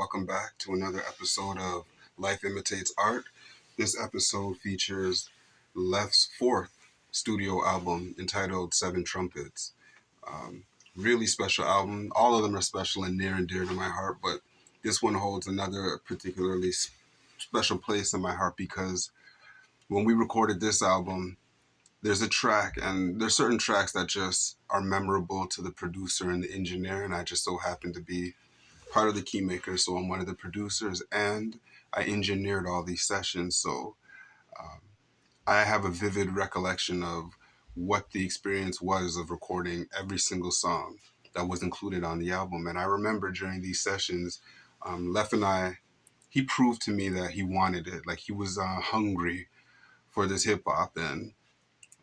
welcome back to another episode of Life Imitates Art. This episode features Leff's fourth studio album entitled Seven Trumpetz. Really special album. All of them are special and near and dear to my heart, but this one holds another particularly special place in my heart because when we recorded this album, there's a track, and there's certain tracks that just are memorable to the producer and the engineer, and I just so happen to be part of the key maker, so I'm one of the producers, and I engineered all these sessions, so I have a vivid recollection of what the experience was of recording every single song that was included on the album. And I remember during these sessions, Leff and I, he proved to me that he wanted it, like he was hungry for this hip hop. And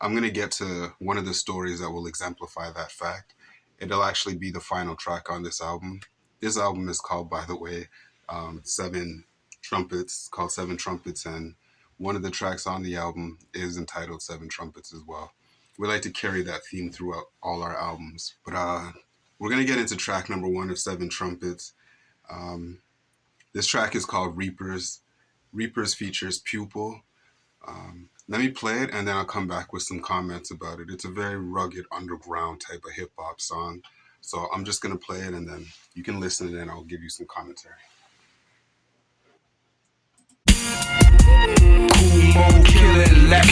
I'm going to get to one of the stories that will exemplify that fact. It'll actually be the final track on this album. This album is called, by the way, Seven Trumpetz. It's called Seven Trumpetz, and one of the tracks on the album is entitled Seven Trumpetz as well. We like to carry that theme throughout all our albums. But we're going to get into track number one of Seven Trumpetz. This track is called Reapers. Reapers features Pupil. Let me play it, and then I'll come back with some comments about it. It's a very rugged, underground type of hip-hop song. So I'm just going to play it, and then you can listen, and then I'll give you some commentary. Cool killing Leff.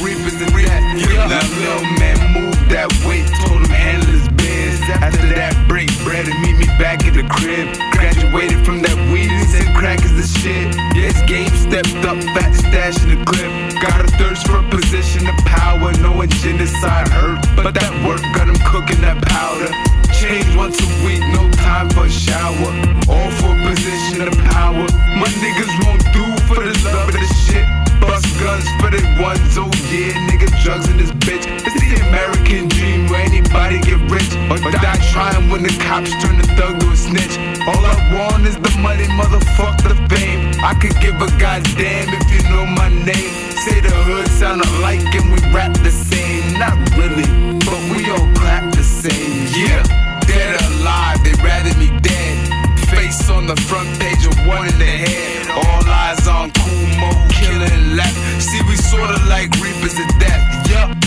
Reapers and that. That little man moved that weight, told him handle his biz. After that, break bread and meet me back at the crib. Graduated from that weed and said crack is the shit. Yeah, his game stepped up, fat stash in the clip. Got a thirst for a position of power, knowing genocide hurt, but that work got him cooking that powder. Change once a week, no time for a shower. All for a position of power. My niggas won't do for the love of the shit. Bust guns for the ones, oh yeah, niggas drugs in this bitch. It's the American dream where anybody get rich or die trying when the cops turn the thug to a snitch. All I want is the money, motherfuck the fame. I could give a goddamn if you know my name. Say the hood sound alike and we rap the same. Not really, but we all clap the same. Yeah, dead or alive, they rather me dead. Face on the front page of one in the head. All eyes on Kumo, killing Leff. See, we sorta like reapers of death. Yup,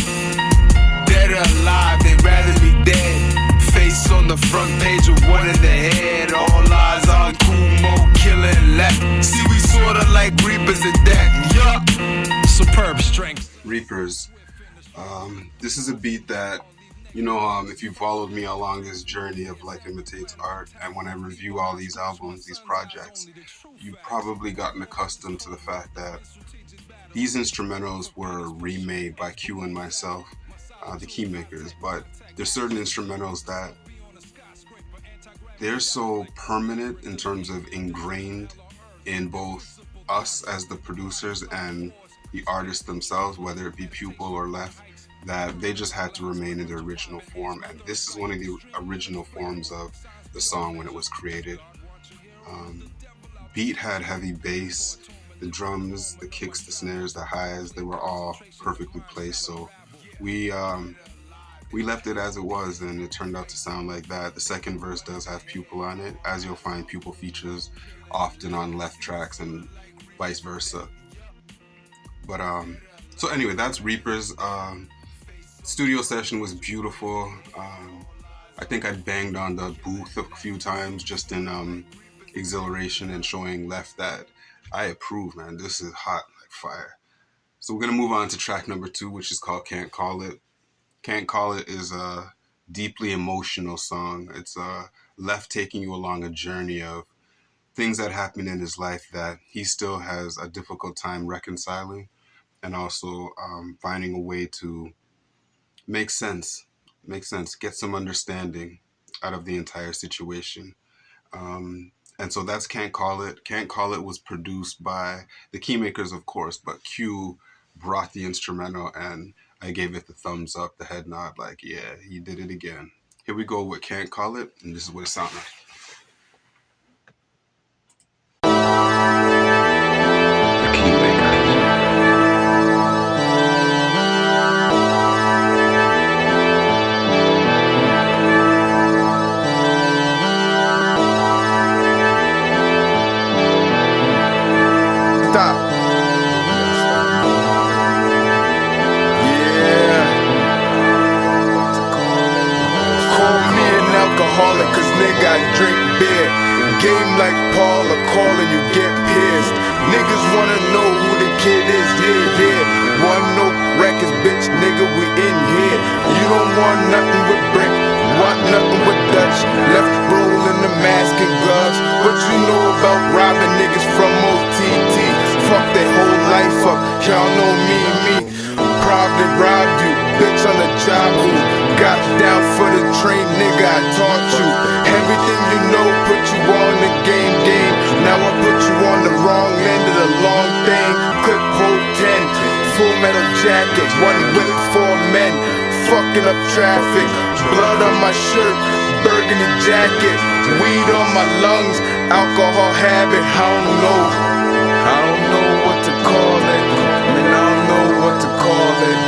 dead or alive, they rather me dead. Face on the front page of one in the head. All eyes on Kumo, killing Leff. See, we sorta like reapers of death. Yup, superb strength. Reapers. This is a beat that, you know, if you followed me along this journey of Life Imitates Art, and when I review all these albums, these projects, you've probably gotten accustomed to the fact that these instrumentals were remade by Q and myself, the key makers, but there's certain instrumentals that they're so permanent in terms of ingrained in both us as the producers and the artists themselves, whether it be Pupil or Leff, that they just had to remain in their original form. And this is one of the original forms of the song when it was created. Beat had heavy bass, the drums, the kicks, the snares, the highs, they were all perfectly placed. So we left it as it was, and it turned out to sound like that. The second verse does have Pupil on it, as you'll find Pupil features often on Leff tracks and vice versa. But so anyway, that's Reapers. Studio session was beautiful. I think I banged on the booth a few times just in exhilaration and showing Leff that I approve, man. This is hot like fire. So we're gonna move on to track number two, which is called Can't Call It. Can't Call It is a deeply emotional song. It's Leff taking you along a journey of things that happen in his life that he still has a difficult time reconciling, and also finding a way to make sense, get some understanding out of the entire situation. And so that's Can't Call It. Can't Call It was produced by the key makers, of course, but Q brought the instrumental, and I gave it the thumbs up, the head nod, like, yeah, he did it again. Here we go with Can't Call It, and this is what it sounds like. The key makers. life up. Y'all know me. Probably robbed you, bitch on the job who got down for the train, nigga, I taught you. Everything you know, put you on the game. Now I put you on the wrong end of the long thing. Clip hold 10, full metal jacket, one whip, 4 men, fucking up traffic. Blood on my shirt, burgundy jacket, weed on my lungs, alcohol habit. I don't know what to call it. Man, I don't know what to call it.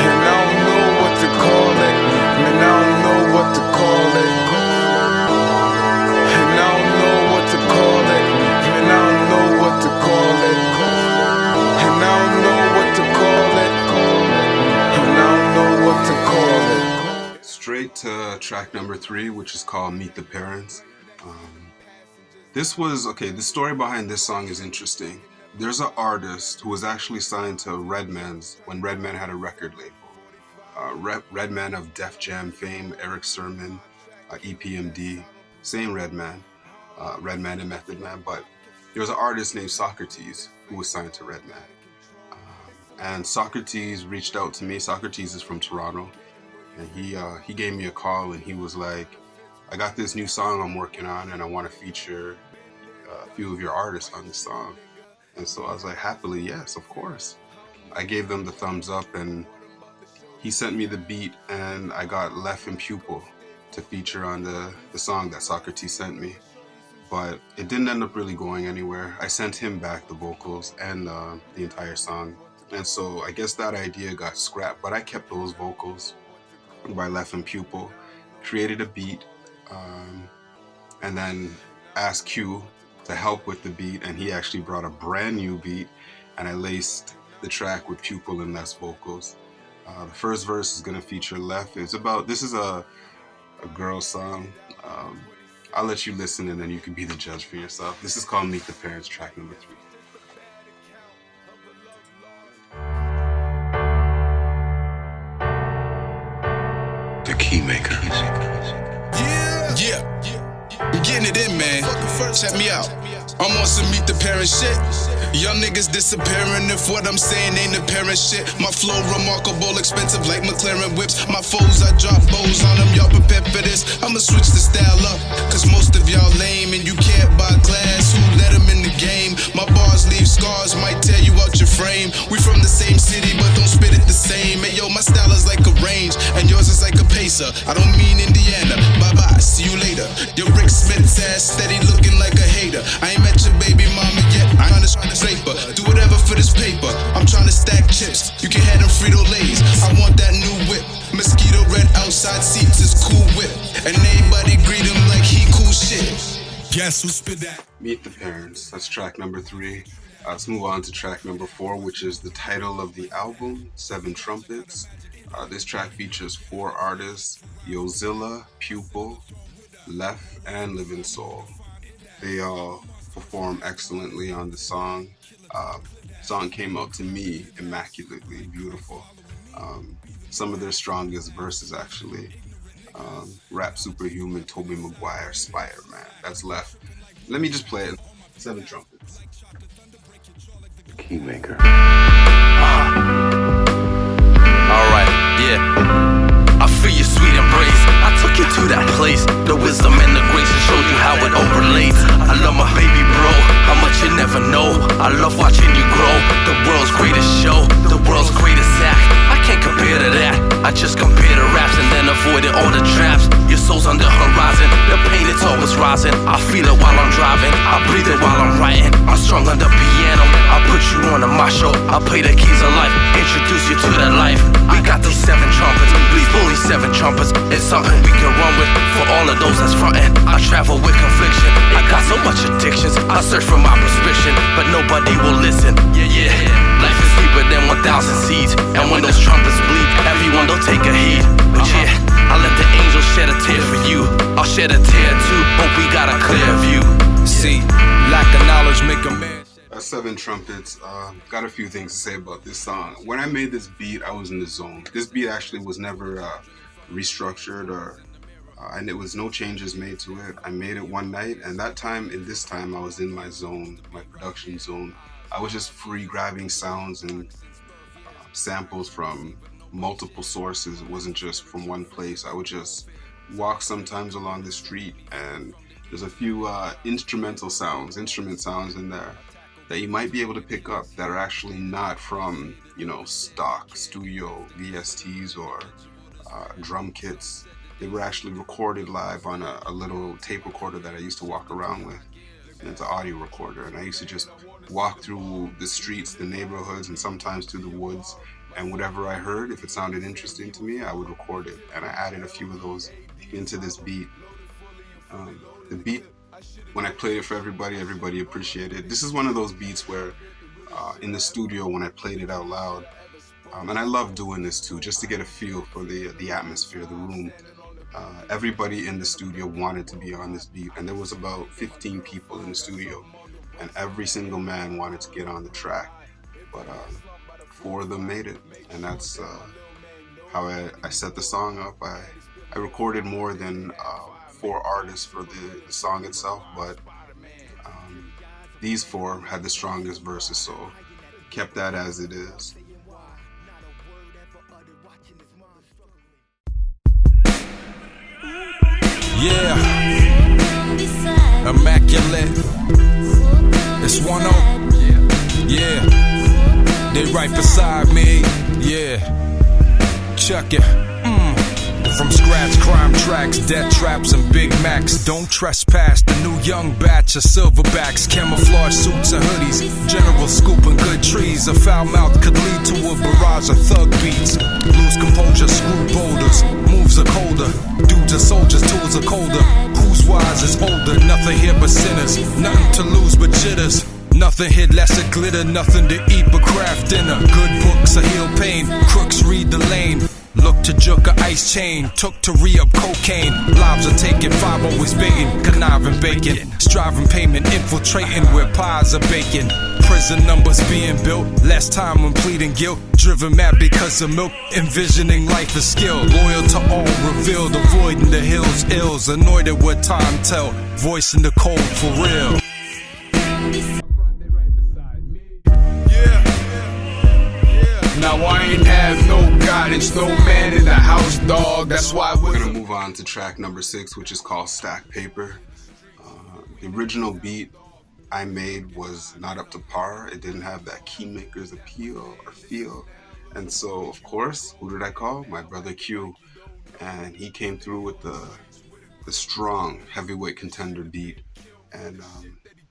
And I don't know what to call it. Man, I don't know what to call it. And I don't know what to call it. Man, I don't know what to call it. And I don't know what to call it. And I don't know what to call it. Straight to track number 3, which is called Meet the Parents. The story behind this song is interesting. There's an artist who was actually signed to Redman's when Redman had a record label. Redman of Def Jam fame, Eric Sermon, EPMD, same Redman, Redman and Method Man, but there was an artist named Socrates who was signed to Redman. And Socrates reached out to me. Socrates is from Toronto, and he gave me a call and he was like, I got this new song I'm working on and I want to feature a few of your artists on this song. And so I was like, happily, yes, of course. I gave them the thumbs up and he sent me the beat and I got Leff and Pupil to feature on the song that Socrates sent me. But it didn't end up really going anywhere. I sent him back the vocals and the entire song. And so I guess that idea got scrapped, but I kept those vocals by Leff and Pupil, created a beat, and then asked Q to help with the beat, and he actually brought a brand new beat, and I laced the track with Pupil and Leff's vocals. The first verse is gonna feature Leff. This is a girl song. I'll let you listen and then you can be the judge for yourself. This is called Meet the Parents, track number 3. The Keymaker. Yeah. I'm getting it in, man. Check me out. I'm on some Meet the Parents shit. Young niggas disappearing if what I'm saying ain't apparent shit. My flow remarkable, expensive like McLaren whips. My foes, I drop bows on them, y'all prepared for this. I'ma switch the style up, cause most of y'all lame and you can't buy class. Who let them in the game? My bars leave scars, might tear you out your frame. We from the same city, but don't spit it the same. Hey yo, my style is like a range, and yours is like a pacer. I don't mean Indiana, bye-bye, see you later. Your Rick Smith's ass steady looking like a hater. I ain't met your baby mama yet, I'm trying to paper. Do whatever for this paper. I'm trying to stack chips. You can have them Frito-Lays. I want that new whip. Mosquito red outside seats is cool whip. And everybody greet him like he cool shit. Guess who spit that? Meet the Parents. That's track number 3. Let's move on to track number 4, which is the title of the album, 7 Trumpetz. This track features 4 artists, Yozilla, Pupil, Leff, and Living Soul. They all perform excellently on the song. Song came out to me immaculately beautiful. Some of their strongest verses actually. Rap Superhuman, Toby Maguire, Spire, man. That's Leff. Let me just play it. 7 Trumpetz. Keymaker. Alright, yeah. I feel your sweet embrace. I took you to that place. The wisdom and the grace to show you how it all relates. I love my baby bro, how much you never know. I love watching you grow. The world's greatest show, the world's greatest act. I can't compare to that. I just compare the raps and then avoided all the traps. Your soul's on the horizon, the pain it's always rising. I feel it while I'm driving, I breathe it while I'm writing. I'm strung on the piano, I put you on my show. I play the keys of life, introduce you to that life. We got these 7 trumpets, please bully 7 trumpets. It's something we can run with for all of those that's frontin'. I travel with confliction, I got so much addictions. I search for my prescription, but nobody will listen. Yeah, life is deeper than 1,000 seeds. And when those trumpets bleed, everyone don't take a heed. But yeah, I let the angels shed a tear for you. I'll shed a tear too, hope we got a clear view. See, lack of knowledge make a man. That's 7 Trumpetz. Got a few things to say about this song. When I made this beat, I was in the zone. This beat actually was never restructured or and it was no changes made to it. I made it one night, and in this time, I was in my zone, my production zone. I was just free grabbing sounds and samples from multiple sources. It wasn't just from one place. I would just walk sometimes along the street, and there's a few instrument sounds in there that you might be able to pick up that are actually not from, stock studio VSTs or drum kits. They were actually recorded live on a little tape recorder that I used to walk around with. And it's an audio recorder. And I used to just walk through the streets, the neighborhoods, and sometimes through the woods. And whatever I heard, if it sounded interesting to me, I would record it. And I added a few of those into this beat. The beat, when I played it for everybody appreciated it. This is one of those beats where in the studio, when I played it out loud, and I love doing this too, just to get a feel for the atmosphere, the room. Everybody in the studio wanted to be on this beat, and there was about 15 people in the studio, and every single man wanted to get on the track, but 4 of them made it, and that's how I set the song up. I recorded more than 4 artists for the song itself, but these 4 had the strongest verses, so kept that as it is. Yeah, immaculate. It's 1-0. Yeah, they right beside me. Yeah, check it. From scratch, crime tracks, death traps, and Big Macs. Don't trespass the new young batch of silverbacks, camouflage suits and hoodies, general scooping good trees. A foul mouth could lead to a barrage of thug beats. Lose composure, screw boulders, moves are colder. Dudes are soldiers, tools are colder. Who's wise is older, nothing here but sinners. Nothing to lose but jitters. Nothing here less of glitter, nothing to eat but craft dinner. Good books are heal pain, crooks read the lane. Look to jerk a ice chain, took to re-up cocaine. Lives are taken, 5 always baiting, conniving bacon. Striving payment, infiltrating where pies are baking. Prison numbers being built, less time when pleading guilt. Driven mad because of milk, envisioning life as skill. Loyal to all revealed, avoiding the hills, ills. Annoyed at what time tell, voicing the cold for real. Now I ain't have no guidance, no man in the house, dog. That's why we're gonna move on to track number 6, which is called Stack Paper. The original beat I made was not up to par. It didn't have that keymaker's appeal or feel. And so, of course, who did I call? My brother Q. And he came through with the strong heavyweight contender beat. And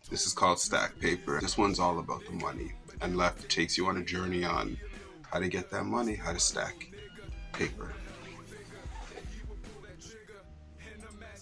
this is called Stack Paper. This one's all about the money. And Leff takes you on a journey on how to get that money, how to stack paper.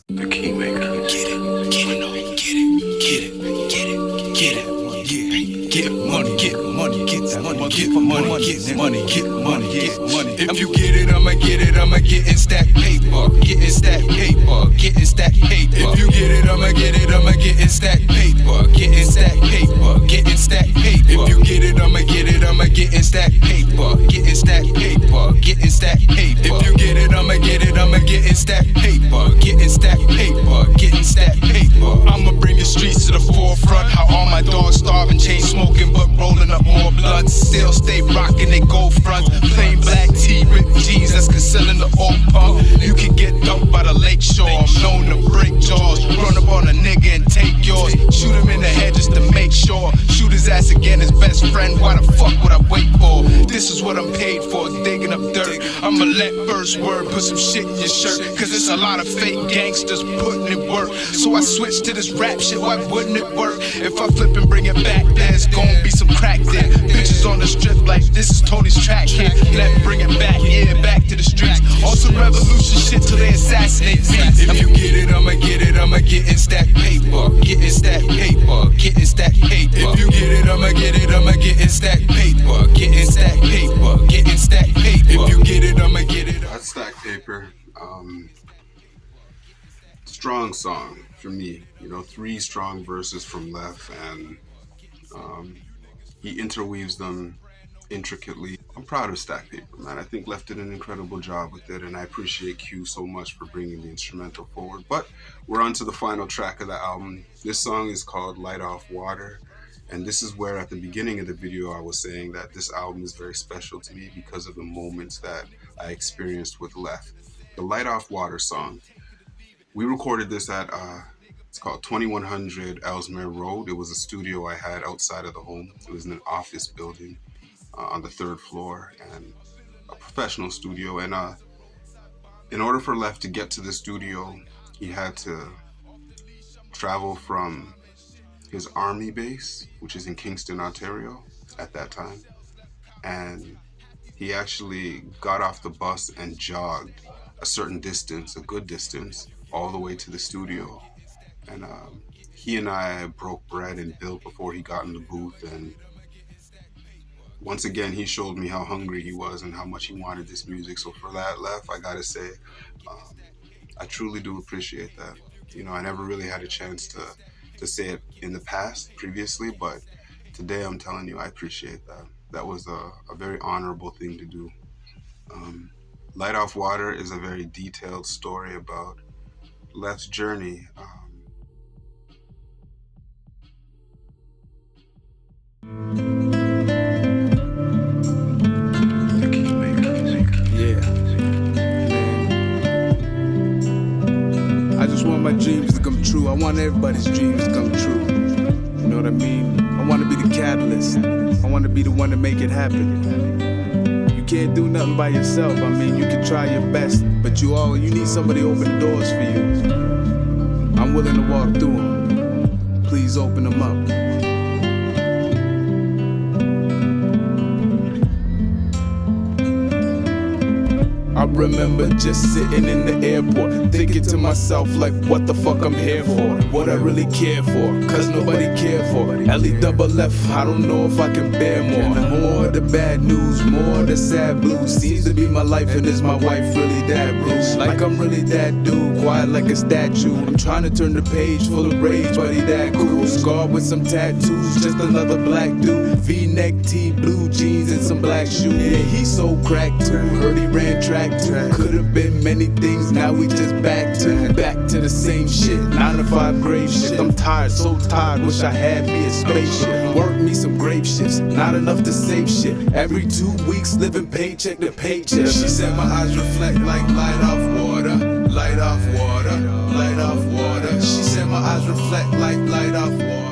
The Keymaker. Get it, get it, get it, get it, get it, get it, yeah. Get money, get money, get money, get money, get money, get money, get money. If you get it, I'ma get it, I'ma get in stack paper, getting stack paper, getting stack paper. If you get it, I'ma get it, I'ma get in stack paper, getting stack paper, getting stack paper. If you get it, I'ma get it, I'ma get in stack paper, getting stack paper, getting stack paper. If you get it, I'ma get it, I'ma get in stack paper, getting stack paper, getting stack paper. I'ma bring the streets to the forefront. How all my dogs starving, chain smoking, but rolling up more blunts. Still stay rocking they gold fronts. Plain black tee, ripped jeans that's concealing the old punk. You can get dumped by the lake shore. I'm known to break jaws, run up on a nigga and take yours. Shoot him in the head just to make sure. Shoot his ass again, his best friend. Why the fuck would I wait for? This is what I'm paid for, digging up dirt. I'ma let first word put some shit in your shirt, cause it's a lot of fake gangsters putting in work. So I switched to this rap shit, why wouldn't it work? If I flip and bring it back, there's gonna be some crack there. Bitches on the strip like this is Tony's track hit. Let bring it back, yeah, back to the streets. On some revolution shit till they assassinate me. If you get it, I'ma get it, I'ma get in stack paper, getting stack paper, getting stack paper. If you get it, I'ma get it, I'ma get in stack paper, getting stack paper, getting stack paper. If you get it, I'ma get it. That's Stack Paper. Strong song for me. 3 strong verses from Leff, and he interweaves them intricately. I'm proud of Stack Paper, man. I think Leff did an incredible job with it, and I appreciate Q so much for bringing the instrumental forward. But we're on to the final track of the album. This song is called Light Off Water, and this is where at the beginning of the video I was saying that this album is very special to me because of the moments that I experienced with Leff. The Light Off Water song, we recorded this at it's called 2100 Ellesmere Road. It was a studio I had outside of the home. It was in an office building on the 3rd floor, and a professional studio. And in order for Leff to get to the studio, he had to travel from his army base, which is in Kingston, Ontario at that time. And he actually got off the bus and jogged a certain distance, a good distance, all the way to the studio. And he and I broke bread and built before he got in the booth. And once again, he showed me how hungry he was and how much he wanted this music. So for that, Leff, I gotta say, I truly do appreciate that. You know, I never really had a chance to say it in the past, previously, but today I'm telling you, I appreciate that. That was a very honorable thing to do. Light Off Water is a very detailed story about Leff's journey. I just want my dreams to come true. I want everybody's dreams to come true. You know what I mean? I want to be the catalyst. I want to be the one to make it happen. You can't do nothing by yourself. I mean, you can try your best, but you need somebody to open the doors for you. I'm willing to walk through them. Please open them up. I remember just sitting in the airport, thinking to myself like, what the fuck I'm here for? What I really care for, cause nobody cared for. Leff, I don't know if I can bear more. More of the bad news, more of the sad blues. Seems to be my life, and is my wife really that rude? Like I'm really that dude, quiet like a statue. I'm trying to turn the page full of rage, but he that cool. Scarred with some tattoos, just another black dude. V-neck tee, blue jeans, and some black shoes. Yeah, he's so cracked too, heard he ran track. Could have been many things, now we just back to the same shit. 9 to 5 grave shit. I'm tired, so tired, wish I had me a spaceship. Work me some grave shifts, not enough to save shit. Every 2 weeks, living paycheck to paycheck. She said my eyes reflect like light off water, light off water, light off water. She said my eyes reflect like light off water.